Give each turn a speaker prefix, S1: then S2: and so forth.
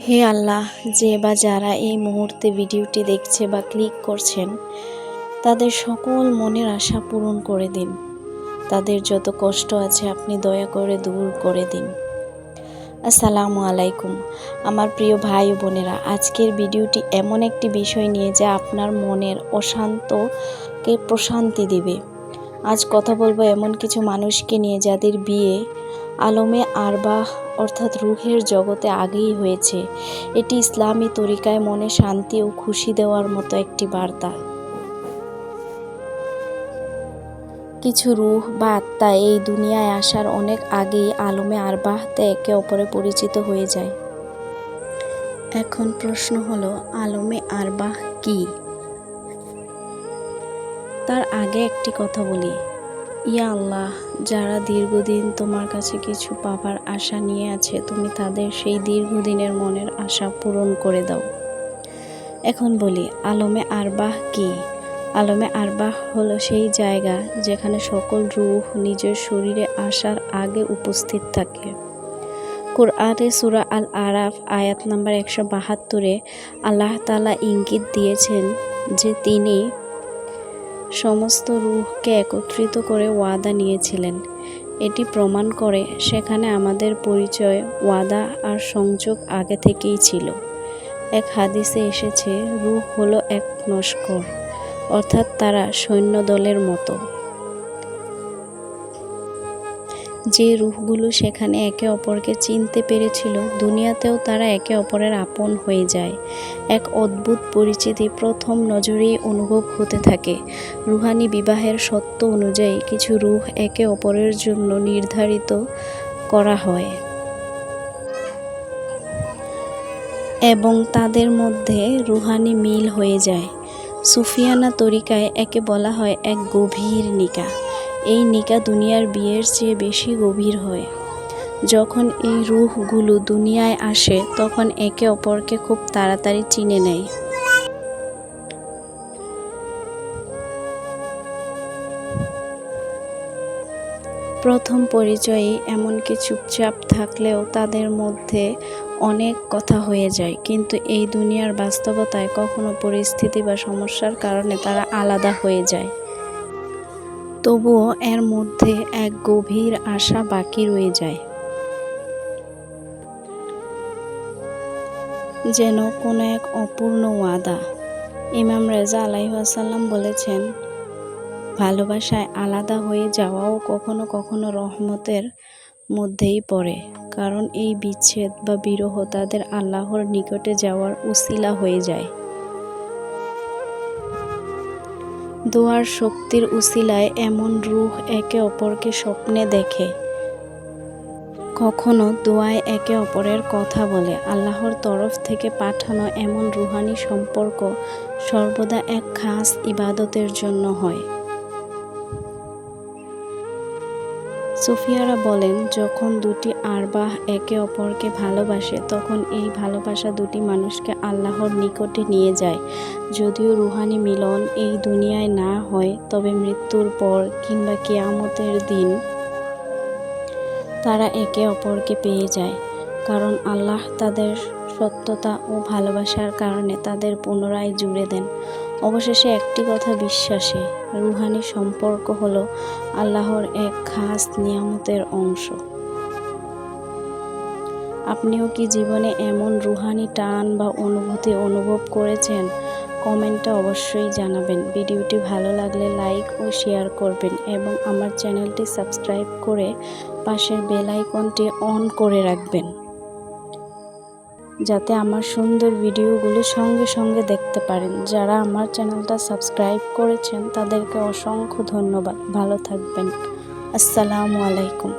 S1: হে আল্লাহ, যে বা যারা এই মুহূর্তে ভিডিওটি দেখছে বা ক্লিক করছেন, তাদের সকল মনের আশা পূরণ করে দিন। তাদের যত কষ্ট আছে আপনি দয়া করে দূর করে দিন। আসসালামু আলাইকুম আমার প্রিয় ভাই ও বোনেরা, আজকের ভিডিওটি এমন একটি বিষয় নিয়ে যা আপনার মনের অশান্তকে প্রশান্তি দিবে। আজ কথা বলবো এমন কিছু মানুষকে নিয়ে যাদের বিয়ে আলমে আরবাহ অর্থাৎ রুহের জগতে আগেই হয়েছে। এটি ইসলামী তরিকায় মনে শান্তি ও খুশি দেওয়ার মতো একটি বার্তা। কিছু রুহ বা আত্মা এই দুনিয়ায় আসার অনেক আগেই আলমে আরবাহতে একে অপরে পরিচিত হয়ে যায়। এখন প্রশ্ন হলো, আলমে আরবাহ কি? তার আগে একটি কথা বলি, ইয়া আল্লাহ, যারা দীর্ঘদিন তোমার কাছে কিছু পাবার আশা নিয়ে আছে, তুমি তাদের সেই দীর্ঘদিনের মনের আশা পূরণ করে দাও। এখন বলি, আলমে আরবাহ কি? আলমে আরবাহ হলো সেই জায়গা যেখানে সকল রূহ নিজের শরীরে আসার আগে উপস্থিত থাকে। কুরআনে সূরা আল আরাফ আয়াত নাম্বার 172-এ আল্লাহ তাআলা ইঙ্গিত দিয়েছেন যে তিনি সমস্ত রূহকে একত্রিত করে ওয়াদা নিয়েছিলেন। এটি প্রমাণ করে সেখানে আমাদের পরিচয়, ওয়াদা আর সংযোগ আগে থেকেই ছিল। এক হাদিসে এসেছে, রূহ হলো এক লস্কর, অর্থাৎ তারা সৈন্যদলের মতো। যে রূহগুলো সেখানে একে অপরকে চিনতে পেরেছিল, দুনিয়াতেও তারা একে অপরের আপন হয়ে যায়। এক অদ্ভুত পরিচিতি প্রথম নজরেই অনুভব হতে থাকে। রুহানি বিবাহের সত্য অনুযায়ী কিছু রূহ একে অপরের জন্য নির্ধারিত করা হয় এবং তাদের মধ্যে রুহানি মিল হয়ে যায়। সুফিয়ানা তরিকায় একে বলা হয় এক গভীর নিকা। এই নিকা দুনিয়ার বিয়ের চেয়ে বেশি গভীর হয়। যখন এই রূহগুলো দুনিয়ায় আসে, তখন একে অপরকে খুব তাড়াতাড়ি চিনে নেয়। প্রথম পরিচয়ে এমনকি চুপচাপ থাকলেও তাদের মধ্যে অনেক কথা হয়ে যায়, কিন্তু এই দুনিয়ার বাস্তবতায় কখনো পরিস্থিতি বা সমস্যার কারণে তারা আলাদা হয়ে যায়। তবুও এর মধ্যে এক গভীর আশা বাকি রয়ে যায়, যেন কোনো এক অপূর্ণ ওয়াদা। ইমাম রেজা আলাইহিসসালাম বলেছেন, ভালোবাসায় আলাদা হয়ে যাওয়াও কখনো কখনো রহমতের মধ্যেই পড়ে, কারণ এই বিচ্ছেদ বা বিরহ তাদের আল্লাহর নিকটে যাওয়ার উসিলা হয়ে যায়। দোয়ার শক্তির উসিলায় এমন রূহ একে অপরকে স্বপ্নে দেখে, কখনো দোয়ায় একে অপরের কথা বলে। আল্লাহর তরফ থেকে পাঠানো এমন রুহানি সম্পর্ক সর্বদা এক খাস ইবাদতের জন্য হয়। সুফিয়ারা বলেন, যখন দুটি আরবাহ একে অপরকে ভালোবাসে, তখন এই ভালোবাসা দুটি মানুষকে আল্লাহর নিকটে নিয়ে যায়। যদিও রুহানি মিলন এই দুনিয়ায় না হয়, তবে মৃত্যুর পর কিংবা কিয়ামতের দিন তারা একে অপরকে পেয়ে যায়, কারণ আল্লাহ তাদের সত্যতা ও ভালোবাসার কারণে তাদের পুনরায় জুড়ে দেন। অবশেষে একটি কথা বিশ্বাসী, রুহানি সম্পর্ক হলো আল্লাহর এক খাস নিয়ামতের অংশ। আপনিও কি জীবনে এমন রুহানি টান বা অনুভূতি অনুভব করেছেন? কমেন্টে অবশ্যই জানাবেন। ভিডিওটি ভালো লাগলে লাইক ও শেয়ার করবেন এবং আমার চ্যানেলটি সাবস্ক্রাইব করে পাশের বেল আইকনটি অন করে রাখবেন, যাতে আমার সুন্দর ভিডিওগুলো সঙ্গে সঙ্গে দেখতে পারেন। যারা আমার চ্যানেলটা সাবস্ক্রাইব করেছেন তাদেরকে অসংখ্য ধন্যবাদ। ভালো থাকবেন। আসসালামু আলাইকুম।